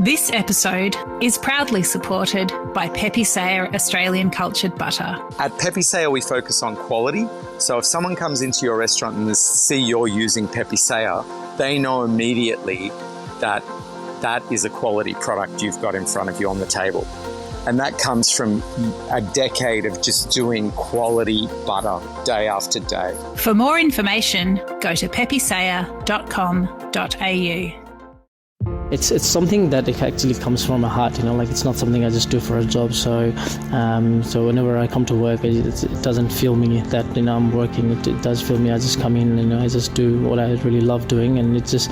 This episode is proudly supported by Pepe Sayer Australian Cultured Butter. At Pepe Sayer, we focus on quality. So if someone comes into your restaurant and they see you're using Pepe Sayer, they know immediately that that is a quality product you've got in front of you on the table. And that comes from a decade of just doing quality butter day after day. For more information, go to pepesayer.com.au. It's something that it actually comes from my heart, it's not something I just do for a job. So whenever I come to work, it doesn't feel me that, I'm working. It does feel me. I just come in, I just do what I really love doing. And it's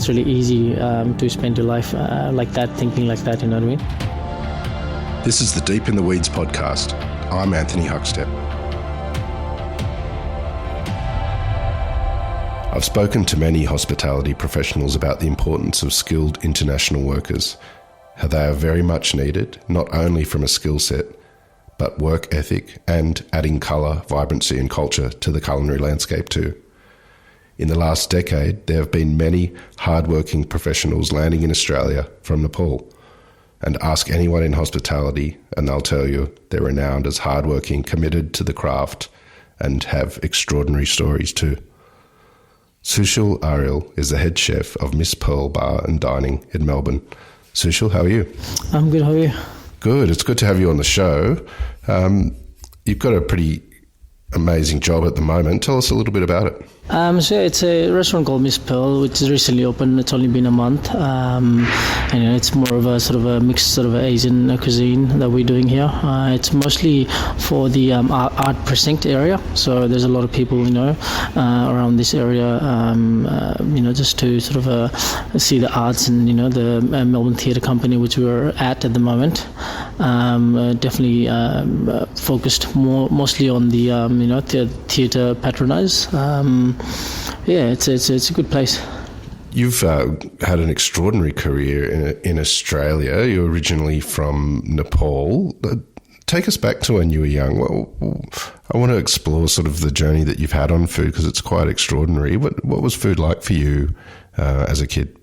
really easy to spend your life like that, thinking like that, you know what I mean? This is the Deep in the Weeds podcast. I'm Anthony Huckstep. I've spoken to many hospitality professionals about the importance of skilled international workers, how they are very much needed, not only from a skill set, but work ethic and adding colour, vibrancy and culture to the culinary landscape too. In the last decade, there have been many hard-working professionals landing in Australia from Nepal. And ask anyone in hospitality and they'll tell you they're renowned as hard-working, committed to the craft and have extraordinary stories too. Sushil Aryal is the head chef of Miss Pearl Bar and Dining in Melbourne. Sushil, how are you? I'm good, how are you? Good, it's good to have you on the show. You've got a pretty amazing job at the moment. Tell us a little bit about it. So it's a restaurant called Miss Pearl, which is recently opened. It's only been a month, and it's more of a sort of a mixed sort of Asian cuisine that we're doing here. It's mostly for the art precinct area. So there's a lot of people, around this area, just to sort of see the arts and the Melbourne Theatre Company, which we're at the moment. Definitely focused mostly on the the theatre patronise. It's a good place. You've had an extraordinary career in Australia. You're originally from Nepal. Take us back to when you were young. Well, I want to explore sort of the journey that you've had on food because it's quite extraordinary. What was food like for you as a kid?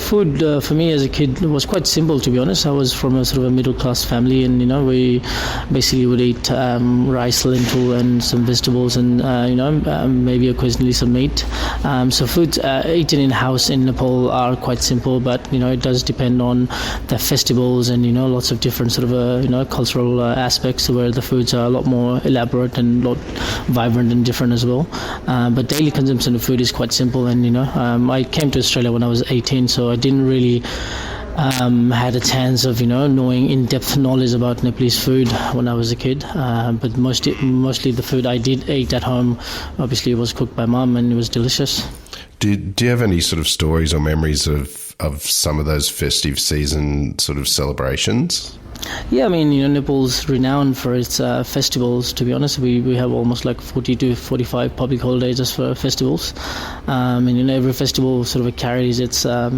Food for me as a kid was quite simple, to be honest. I was from a sort of a middle class family, and we basically would eat rice, lentil, and some vegetables, and maybe occasionally some meat. So foods eaten in house in Nepal are quite simple, but it does depend on the festivals and lots of different sort of cultural aspects where the foods are a lot more elaborate and a lot vibrant and different as well. But daily consumption of food is quite simple, and I came to Australia when I was 18, so I didn't really had a chance of knowing in-depth knowledge about Nepalese food when I was a kid, but mostly the food I did eat at home obviously was cooked by mum, and it was delicious. Do you have any sort of stories or memories of some of those festive season sort of celebrations? Yeah, Nepal's renowned for its festivals, to be honest. We have almost like 40 to 45 public holidays just for festivals. Every festival sort of carries its a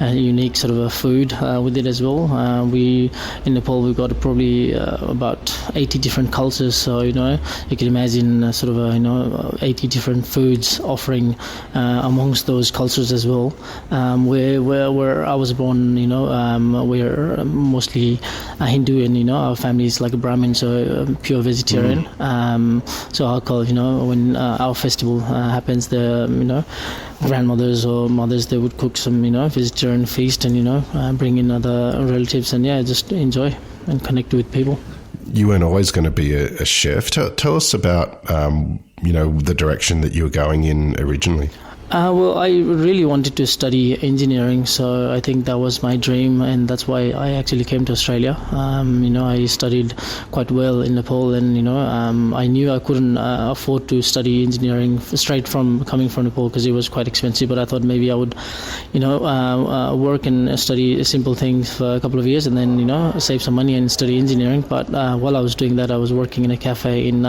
unique sort of a food with it as well. In Nepal, we've got probably about 80 different cultures. So, you can imagine sort of 80 different foods offering amongst those cultures as well. Where I was born, we're mostly Hindu, and our family is like a Brahmin, so pure vegetarian. So I'll call when our festival happens, the grandmothers or mothers, they would cook some vegetarian feast and bring in other relatives and just enjoy and connect with people. You weren't always going to be a chef. Tell us about the direction that you were going in originally. Well, I really wanted to study engineering, so I think that was my dream, and that's why I actually came to Australia. I studied quite well in Nepal, and I knew I couldn't afford to study engineering straight from coming from Nepal because it was quite expensive. But I thought maybe I would, work and study simple things for a couple of years, and then save some money and study engineering. But while I was doing that, I was working in a cafe in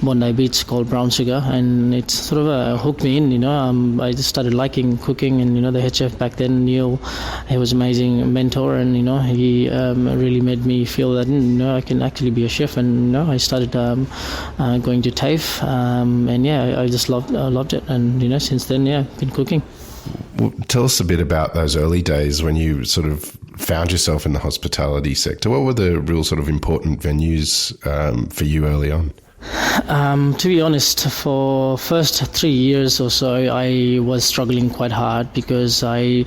Bondi Beach called Brown Sugar, and it sort of hooked me in. I just started liking cooking, and the head chef back then, Neil, he was an amazing mentor, and he really made me feel that I can actually be a chef. And I started going to TAFE, and I just loved it, and since then, been cooking. Tell us a bit about those early days when you sort of found yourself in the hospitality sector. What were the real sort of important venues for you early on? To be honest, for first 3 years or so, I was struggling quite hard because I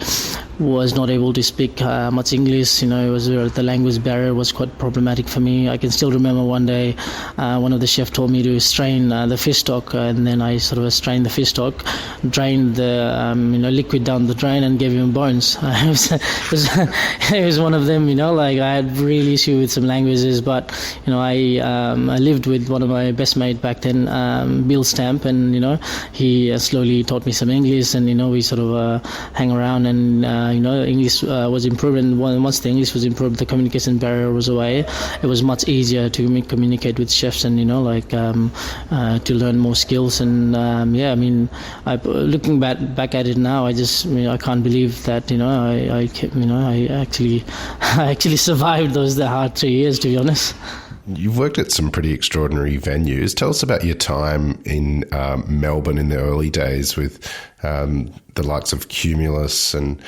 was not able to speak much English. It was the language barrier was quite problematic for me. I can still remember one day, one of the chefs told me to strain the fish stock, and then I sort of strained the fish stock, drained the liquid down the drain, and gave him bones. It was one of them. Like I had real issue with some languages, but I lived with one of my best mate back then, Bill Stamp, and he slowly taught me some English, and we sort of hang around, and English was improved, and once the English was improved, the communication barrier was away. It was much easier to communicate with chefs, and to learn more skills. And looking back at it now, I can't believe that I actually survived those hard 3 years, to be honest. You've worked at some pretty extraordinary venues. Tell us about your time in Melbourne in the early days with the likes of Cumulus and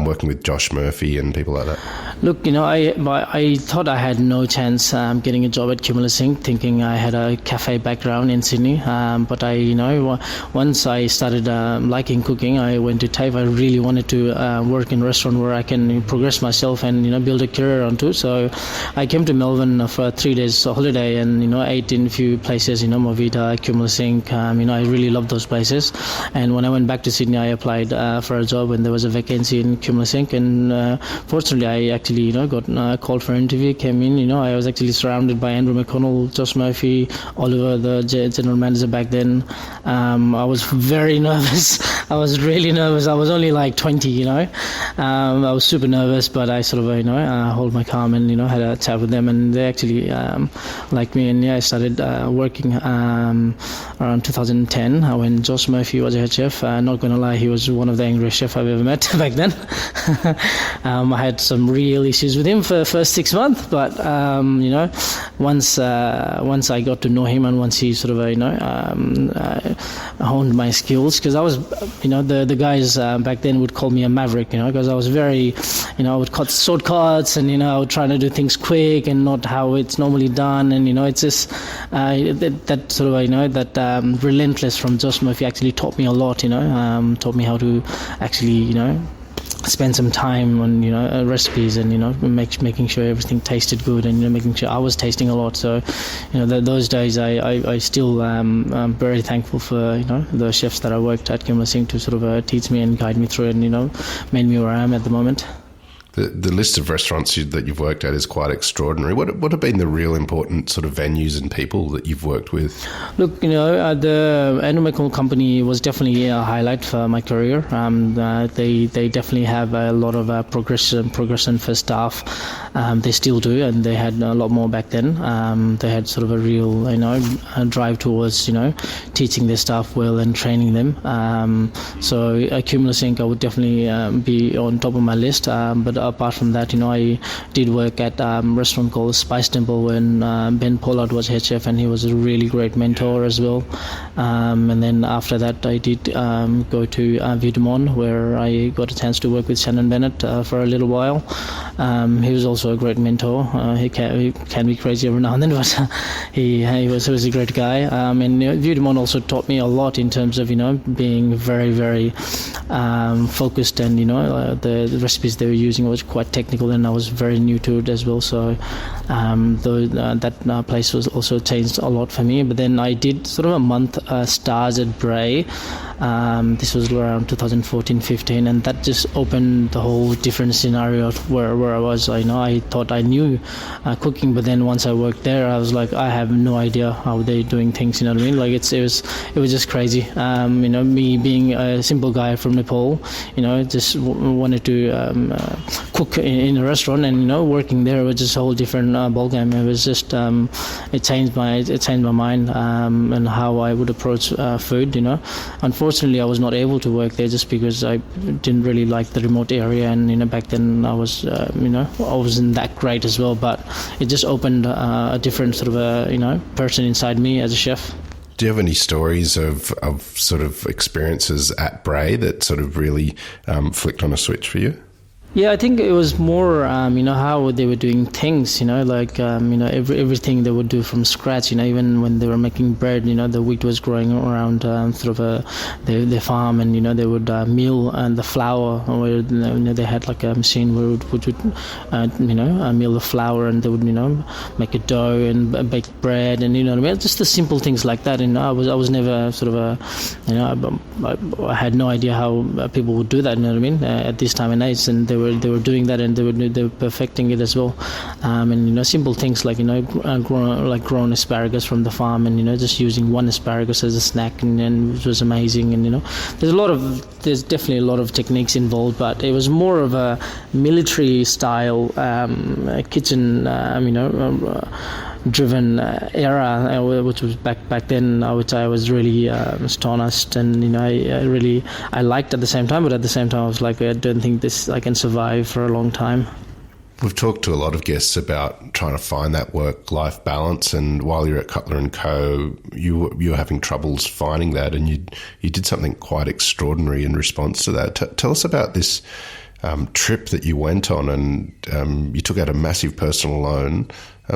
working with Josh Murphy and people like that. Look, I thought I had no chance getting a job at Cumulus Inc., thinking I had a cafe background in Sydney. But once I started liking cooking, I went to TAFE. I really wanted to work in a restaurant where I can progress myself and build a career onto. So I came to Melbourne for 3 days holiday, and ate in a few places, Movida, Cumulus Inc. I really loved those places. And when I went back to Sydney, I applied for a job when there was a vacancy in Cumulus Inc. And fortunately, I actually got called for an interview. Came in, I was actually surrounded by Andrew McConnell, Josh Murphy, Oliver, the general manager back then. I was very nervous. I was really nervous. I was only like 20, I was super nervous, but I sort of hold my calm and had a chat with them, and they actually liked me. And I started working around 2010 when Josh Murphy was a head chef. Not gonna lie, he was one of the angriest chefs I've ever met back then. I had some real issues with him for the first 6 months, but once I got to know him, and once he sort of honed my skills, because I was the guys back then would call me a maverick, because I was very I would cut shortcuts, and I would try to do things quick and not how it's normally done, and it's just that sort of that relentless from Josh Murphy actually taught me a lot. Taught me how to actually spend some time on recipes, and making sure everything tasted good, and making sure I was tasting a lot. So those days I still am very thankful for the chefs that I worked at Cumulus Inc. to sort of teach me and guide me through it, and made me where I am at the moment. The list of restaurants that you've worked at is quite extraordinary. What have been the real important sort of venues and people that you've worked with? Look, the Andrew McConnell company was definitely a highlight for my career. They definitely have a lot of progression for staff. They still do, and they had a lot more back then. They had sort of a real a drive towards teaching their staff well and training them. So Cumulus Inc. I would definitely be on top of my list. But apart from that, I did work at a restaurant called Spice Temple when Ben Pollard was head chef, and he was a really great mentor as well. And then after that, I did go to Vue de Monde, where I got a chance to work with Shannon Bennett for a little while. He was also a great mentor. He can be crazy every now and then, but he was a great guy. And Vue de Monde also taught me a lot in terms of being very, very focused, and the recipes they were using was quite technical, and I was very new to it as well. So that place was also changed a lot for me. But then I did sort of a month stars at Bray. This was around 2014-15, and that just opened the whole different scenario of where I was. I thought I knew cooking, but then once I worked there, I was like, I have no idea how they're doing things. You know what I mean? Like it was just crazy. Me being a simple guy from Nepal, just wanted to cook in a restaurant, and working there was just a whole different ballgame. It was just it changed my mind and how I would approach food. Unfortunately, I was not able to work there just because I didn't really like the remote area, and back then I was I wasn't that great as well. But it just opened a different sort of person inside me as a chef. Do you have any stories of sort of experiences at Bray that sort of really flicked on a switch for you? Yeah, I think it was more, how they were doing things, like, everything they would do from scratch, even when they were making bread, the wheat was growing around their farm, and, they would mill the flour, where, they had like a machine where which would mill the flour, and they would, make a dough and bake bread, and, just the simple things like that. And I was never sort of I had no idea how people would do that, at this time and age, and they were doing that, and they were perfecting it as well. And simple things like growing asparagus from the farm, and just using one asparagus as a snack, and it was amazing. And there's definitely a lot of techniques involved, but it was more of a military style kitchen, driven era, which was back then, which I was really astonished, and I liked at the same time, but at the same time I was like, I don't think I can survive for a long time. We've talked to a lot of guests about trying to find that work-life balance, and while you're at Cutler & Co, you were having troubles finding that, and you did something quite extraordinary in response to that. Tell us about this trip that you went on, and you took out a massive personal loan.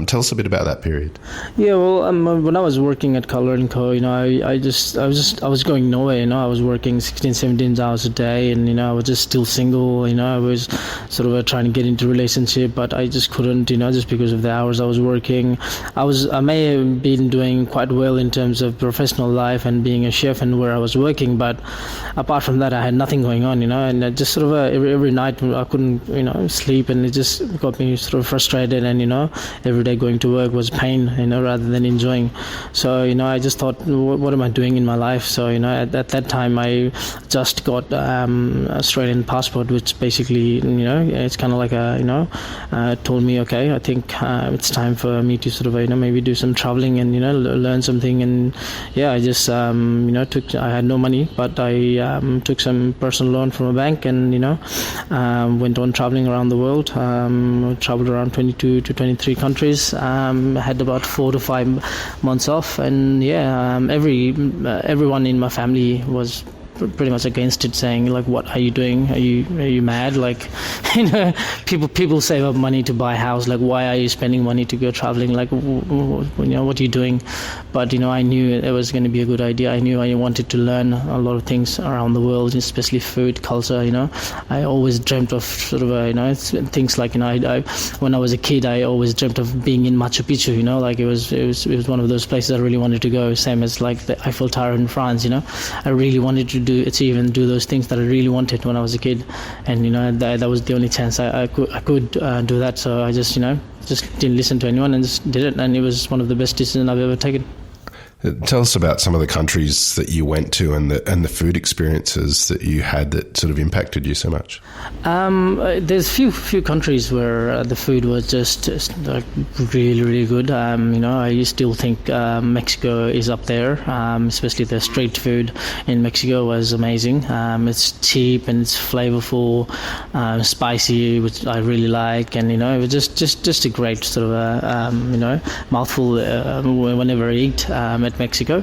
Tell us a bit about that period. Yeah, well, when I was working at Cutler & Co, I was going nowhere. I was working 16, 17 hours a day, and I was just still single. I was sort of trying to get into a relationship, but I just couldn't. Just because of the hours I was working. I may have been doing quite well in terms of professional life and being a chef and where I was working, but apart from that, I had nothing going on. And I just sort of every night I couldn't sleep, and it just got me sort of frustrated, and every day going to work was pain, rather than enjoying. So, I just thought, what am I doing in my life? So, at that time, I just got Australian passport, which basically, it's kind of like told me, okay, I think it's time for me to sort of, maybe do some traveling and, learn something. And I just, I had no money, but I took some personal loan from a bank, and, went on traveling around the world, traveled around 22 to 23 countries. Had about 4 to 5 months off, and everyone in my family was pretty much against it, saying like, what are you doing? Are you mad? Like, people save up money to buy a house. Like, why are you spending money to go traveling? Like, what are you doing? But I knew it was going to be a good idea. I knew I wanted to learn a lot of things around the world, especially food, culture. I always dreamt of sort of things like I when I was a kid, I always dreamt of being in Machu Picchu. Like it was one of those places I really wanted to go. Same as like the Eiffel Tower in France. I really wanted to achieve and do those things that I really wanted when I was a kid, and that was the only chance I could do that. So I just didn't listen to anyone and just did it, and it was one of the best decisions I've ever taken. Tell us about some of the countries that you went to and the food experiences that you had that sort of impacted you so much. There's few countries where the food was just like really, really good. I still think Mexico is up there, especially the street food in Mexico was amazing. It's cheap and it's flavorful, spicy, which I really like, and it was just a great sort of mouthful whenever I eat at Mexico.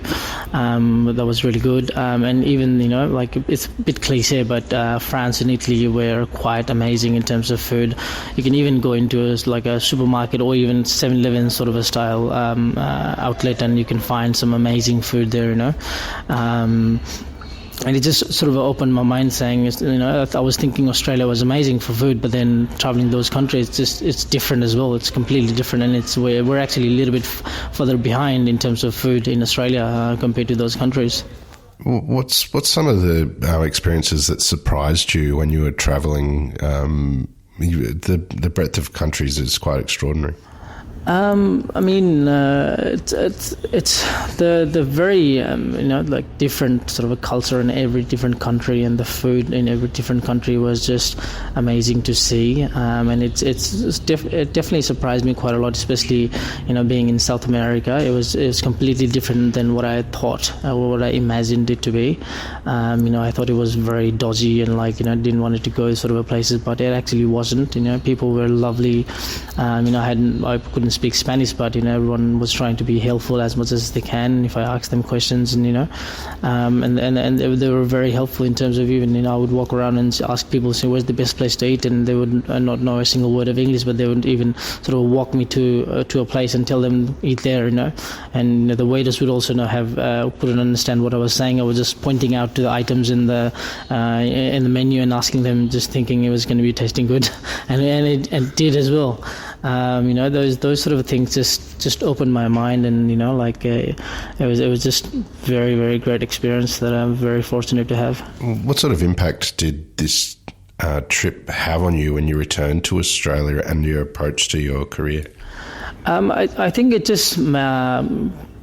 That was really good, and even like it's a bit cliche, but France and Italy were quite amazing in terms of food. You can even go into a supermarket or even 7-Eleven sort of a style outlet, and you can find some amazing food there. And it just sort of opened my mind, saying, I was thinking Australia was amazing for food, but then traveling those countries, it's different as well. It's completely different, and we're actually a little bit further behind in terms of food in Australia compared to those countries. What's some of the experiences that surprised you when you were traveling? The breadth of countries is quite extraordinary. It's the very like different sort of a culture in every different country, and the food in every different country was just amazing to see. And it definitely surprised me quite a lot, especially being in South America. It was completely different than what I thought or what I imagined it to be. I thought it was very dodgy and didn't want it to go sort of places, but it actually wasn't. People were lovely. I couldn't speak Spanish, but everyone was trying to be helpful as much as they can if I asked them questions, and and they were very helpful in terms of even I would walk around and ask people, say, where's the best place to eat, and they would not know a single word of English, but they would even sort of walk me to a place and tell them eat there, and the waiters would also couldn't understand what I was saying. I was just pointing out to the items in the menu and asking them, just thinking it was going to be tasting good, and it did as well. Those sort of things just opened my mind, and it was just very, very great experience that I'm very fortunate to have. What sort of impact did this trip have on you when you returned to Australia and your approach to your career? I think it just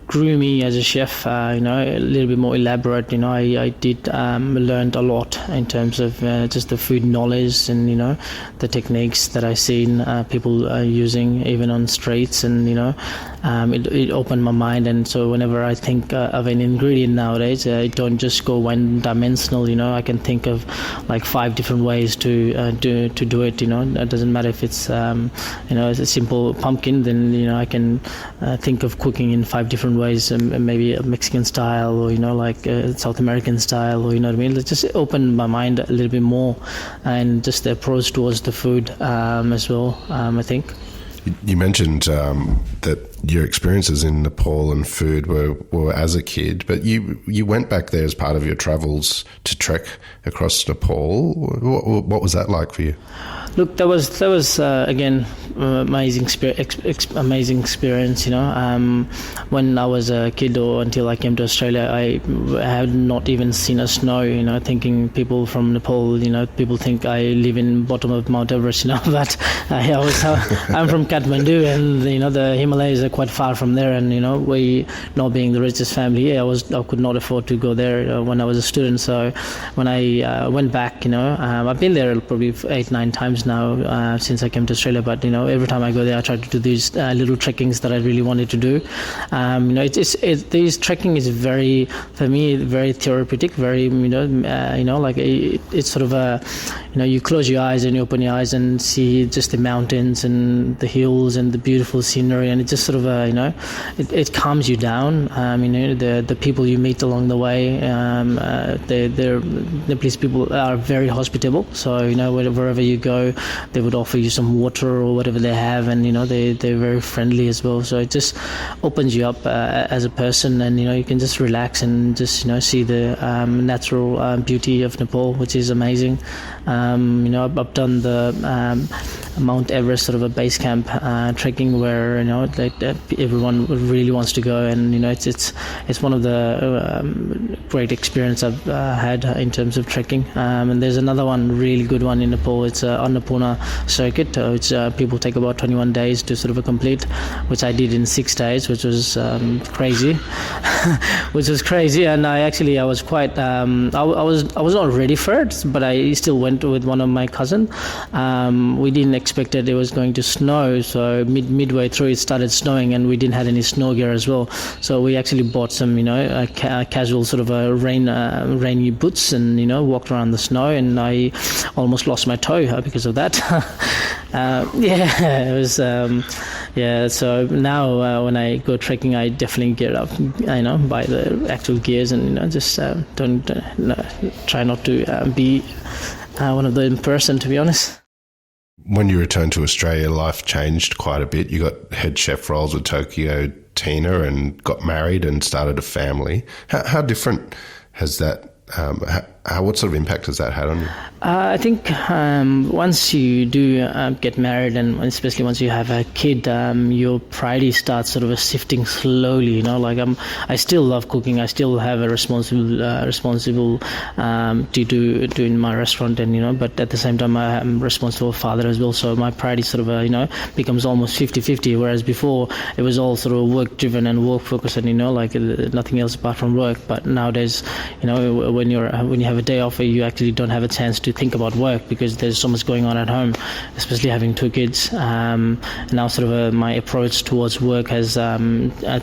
grew me as a chef, a little bit more elaborate. I did learned a lot in terms of just the food knowledge and, the techniques that I seen people using even on streets, and, it opened my mind. And so whenever I think of an ingredient nowadays, I don't just go one-dimensional, I can think of like 5 different ways to do it, It doesn't matter if it's, it's a simple pumpkin, then, I can think of cooking in 5 different ways, maybe a Mexican style, or South American style, or what I mean. It just opened my mind a little bit more, and just the approach towards the food as well, I think. You mentioned that your experiences in Nepal and food were as a kid, but you went back there as part of your travels to trek across Nepal. What was that like for you? Look, that was again amazing experience. When I was a kid, or until I came to Australia, I had not even seen a snow. Thinking people from Nepal, people think I live in bottom of Mount Everest. But I'm from Kathmandu, and the Himalayas are quite far from there. And we, not being the richest family, I could not afford to go there when I was a student. So when I went back, I've been there probably 8-9 times now since I came to Australia, but every time I go there I try to do these little trekkings that I really wanted to do. This trekking is very, for me, very therapeutic, very it's sort of a you close your eyes and you open your eyes and see just the mountains and the hills and the beautiful scenery, and it just sort of it calms you down. The people you meet along the way, the Nepalese people are very hospitable, so wherever you go they would offer you some water or whatever they have, and they're very friendly as well. So it just opens you up as a person, and you can just relax and just see the natural beauty of Nepal, which is amazing. I've done the Mount Everest sort of a base camp trekking, where everyone really wants to go, and it's one of the great experience I've had in terms of trekking. And there's another one, really good one in Nepal. It's Annapurna circuit, which people take about 21 days to sort of complete, which I did in 6 days, which was crazy. And I was quite I was not ready for it, but I still went with one of my cousin. We didn't expect it was going to snow, so midway through it started snowing, and we didn't have any snow gear as well. So we actually bought some casual sort of rainy boots, and walked around the snow, and I almost lost my toe because of that. It was so now when I go trekking, I definitely gear up, buy the actual gears, and just don't try not to be one of them in person, to be honest. When you returned to Australia, life changed quite a bit. You got head chef roles with Tokyo Tina and got married and started a family. How different has that what sort of impact has that had on you? I think once you do get married, and especially once you have a kid, your priority starts sort of shifting slowly. I still love cooking. I still have a responsible to do in my restaurant, and but at the same time I'm a responsible father as well. So my priority sort of becomes almost 50-50. Whereas before it was all sort of work driven and work focused, and nothing else apart from work. But nowadays, when you have have a day off where you actually don't have a chance to think about work because there's so much going on at home, especially having 2 kids. And now sort of my approach towards work has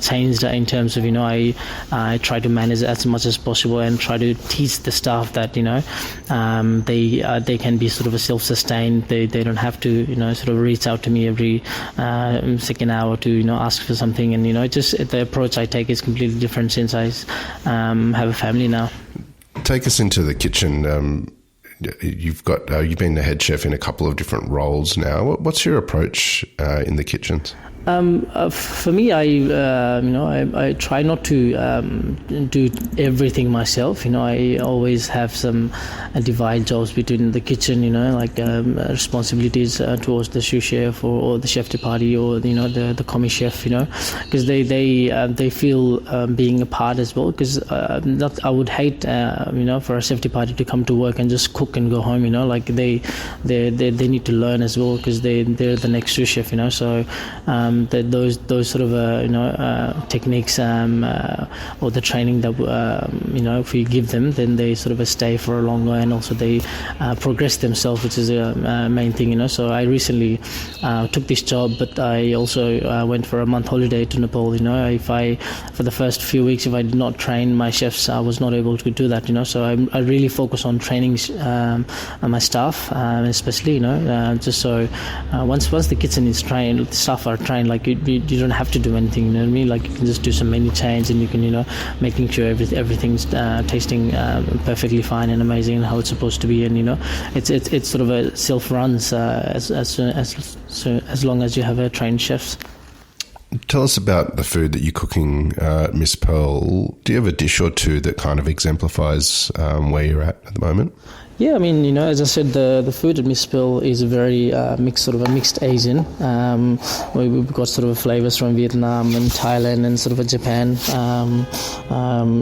changed in terms of, I try to manage as much as possible and try to teach the staff that, they can be sort of a self-sustained. They don't have to, sort of reach out to me every second hour to, ask for something. And, just the approach I take is completely different since I have a family now. Take us into the kitchen. You've been the head chef in a couple of different roles now. What's your approach in the kitchens? For me, I try not to do everything myself. I always have some divide jobs between the kitchen, like responsibilities towards the sous chef or the chef de partie or the commis chef, because they feel being a part as well. Because I would hate for a chef de partie to come to work and just cook and go home. Like they need to learn as well because they're the next sous chef. So. Those sort of techniques or the training that if we give them, then they sort of stay for a longer, and also they progress themselves, which is a main thing. So I recently took this job, but I also went for a month holiday to Nepal. For the first few weeks, if I did not train my chefs, I was not able to do that. So I really focus on training my staff, especially just so once the kitchen is trained, the staff are trained, like you don't have to do anything, you know what I mean? Like you can just do some menu change and you can, making sure everything's tasting perfectly fine and amazing and how it's supposed to be. And, it's sort of a self-runs as long as you have a trained chefs. Tell us about the food that you're cooking, Miss Pearl. Do you have a dish or two that kind of exemplifies where you're at the moment? Yeah, I mean, as I said, the food at Miss Pearl is a very mixed Asian. We've got sort of flavors from Vietnam and Thailand and sort of Japan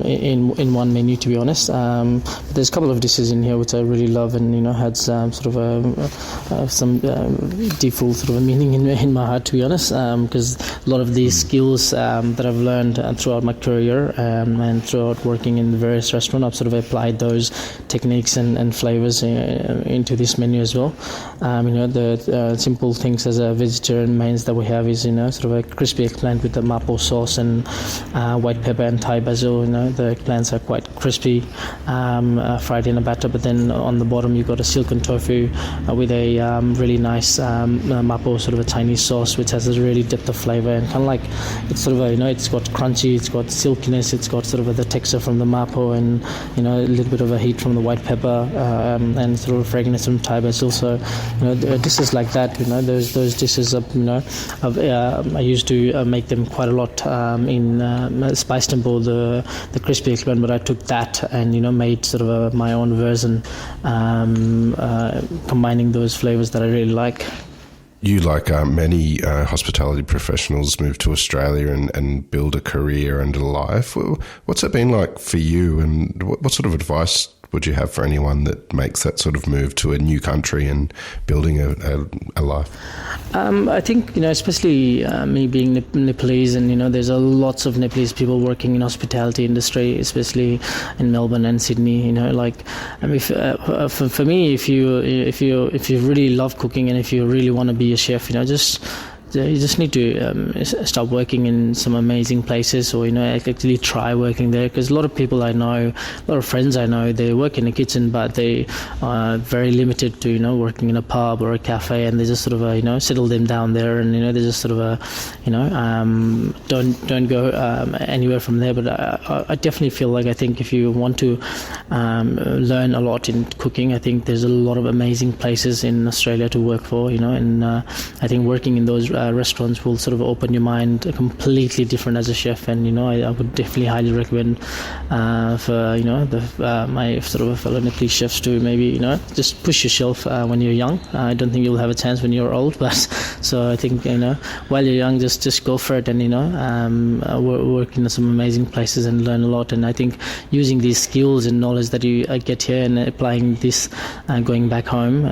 in one menu, to be honest. But there's a couple of dishes in here which I really love and, had some deep-rooted sort of a meaning in my heart, to be honest, because a lot of these skills that I've learned throughout my career and throughout working in various restaurants, I've sort of applied those techniques and flavors into this menu as well. The simple things as a vegetarian mains that we have is sort of a crispy eggplant with the mapo sauce and white pepper and Thai basil. The eggplants are quite crispy, fried in a batter, but then on the bottom you've got a silken tofu with a really nice mapo, sort of a Chinese sauce, which has a really depth of flavor and kind of like it's sort of it's got crunchy, it's got silkiness, it's got sort of the texture from the mapo and a little bit of a heat from the white pepper and sort of fragrance from Thai basil. So dishes like that, those dishes I used to make them quite a lot in Spice Temple, the crispy eggplant, but I took that and made sort of my own version, combining those flavors that I really like. You, like many hospitality professionals, move to Australia and build a career and a life. What's it been like for you, and what sort of advice would you have for anyone that makes that sort of move to a new country and building a life? I think, especially me being Nepalese, and, there's lots of Nepalese people working in hospitality industry, especially in Melbourne and Sydney, for me, if you really love cooking and if you really want to be a chef, you just need to start working in some amazing places, or actually try working there, because a lot of people I know, a lot of friends I know, they work in a kitchen but they are very limited to working in a pub or a cafe, and they just sort of settle them down there, and they just sort of don't go anywhere from there. But I definitely feel like, I think if you want to learn a lot in cooking, I think there's a lot of amazing places in Australia to work for, and I think working in those restaurants will sort of open your mind completely different as a chef. And I would definitely highly recommend for my sort of fellow Nepalese chefs to maybe just push yourself when you're young. I don't think you'll have a chance when you're old, but so I think while you're young, just go for it and work in some amazing places and learn a lot. And I think using these skills and knowledge that you get here and applying this going back home,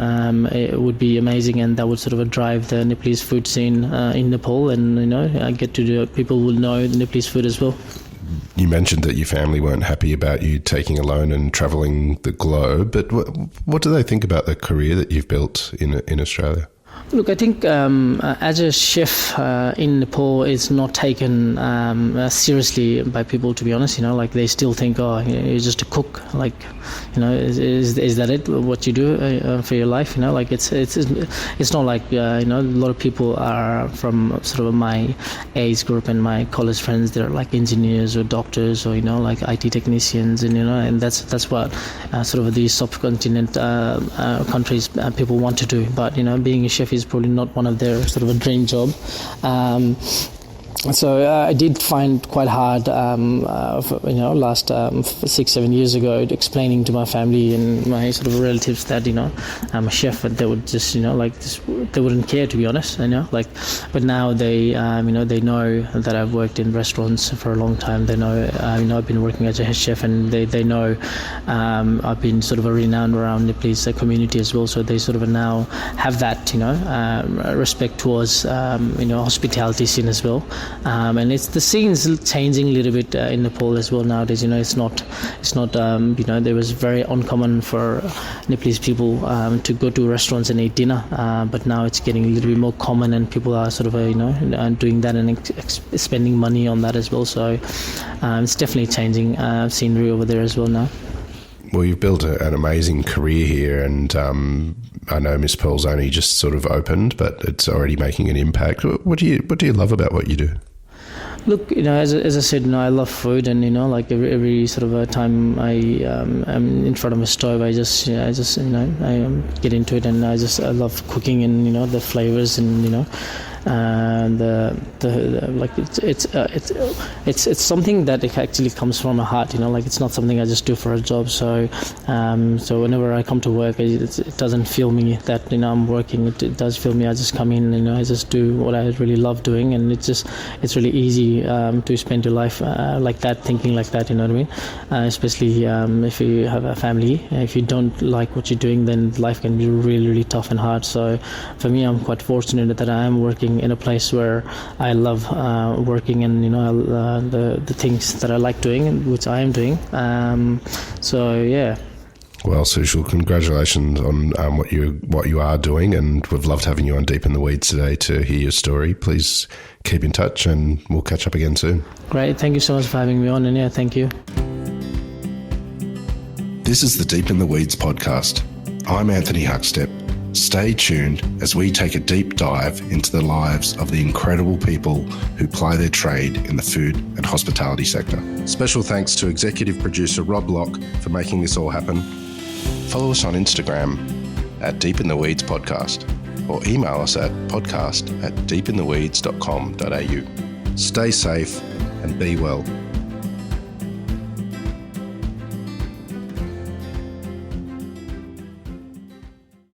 it would be amazing, and that would sort of drive the Nepalese food scene in Nepal, and people will know the Nepalese food as well. You mentioned that your family weren't happy about you taking a loan and travelling the globe, but what do they think about the career that you've built in Australia? Look, I think as a chef in Nepal, it's not taken seriously by people, to be honest. Like they still think, oh, you're just a cook. Like, is that it? What you do for your life? Like it's not like a lot of people are from sort of my age group and my college friends. They're like engineers or doctors or like IT technicians, and that's what sort of these subcontinent countries people want to do. But being a chef is probably not one of their sort of a dream job. So I did find quite hard, last 6-7 years ago, explaining to my family and my sort of relatives that I'm a chef, but they would just they wouldn't care, to be honest. But now they they know that I've worked in restaurants for a long time. They know I've been working as a head chef, and they know I've been sort of a renowned around the Nepalese community as well. So they sort of now have that respect towards hospitality scene as well. And it's the scene's changing a little bit in Nepal as well nowadays. It's not there was very uncommon for Nepalese people to go to restaurants and eat dinner, but now it's getting a little bit more common, and people are sort of doing that and spending money on that as well. So it's definitely changing scenery over there as well now. Well, you've built an amazing career here, and I know Miss Pearl's only just sort of opened, but it's already making an impact. What do you love about what you do? Look, as I said, I love food, and like every sort of a time I am in front of a stove, I just get into it, and I love cooking, and the flavors, and it's something that it actually comes from my heart. Like it's not something I just do for a job. So whenever I come to work, it doesn't feel me that I'm working. It does feel me. I just come in, I just do what I really love doing, and it's really easy to spend your life like that, thinking like that. You know what I mean? Especially if you have a family. If you don't like what you're doing, then life can be really, really tough and hard. So for me, I'm quite fortunate that I am working in a place where I love working, and the things that I like doing, which I am doing. So yeah. Well, Sushil, congratulations on what you are doing, and we've loved having you on Deep in the Weeds today to hear your story. Please keep in touch, and we'll catch up again soon. Great, thank you so much for having me on, and yeah, thank you. This is the Deep in the Weeds podcast. I'm Anthony Huckstep. Stay tuned as we take a deep dive into the lives of the incredible people who ply their trade in the food and hospitality sector. Special thanks to executive producer Rob Locke for making this all happen. Follow us on Instagram at Deep in the Weeds Podcast, or email us at podcast@deepintheweeds.com.au. Stay safe and be well.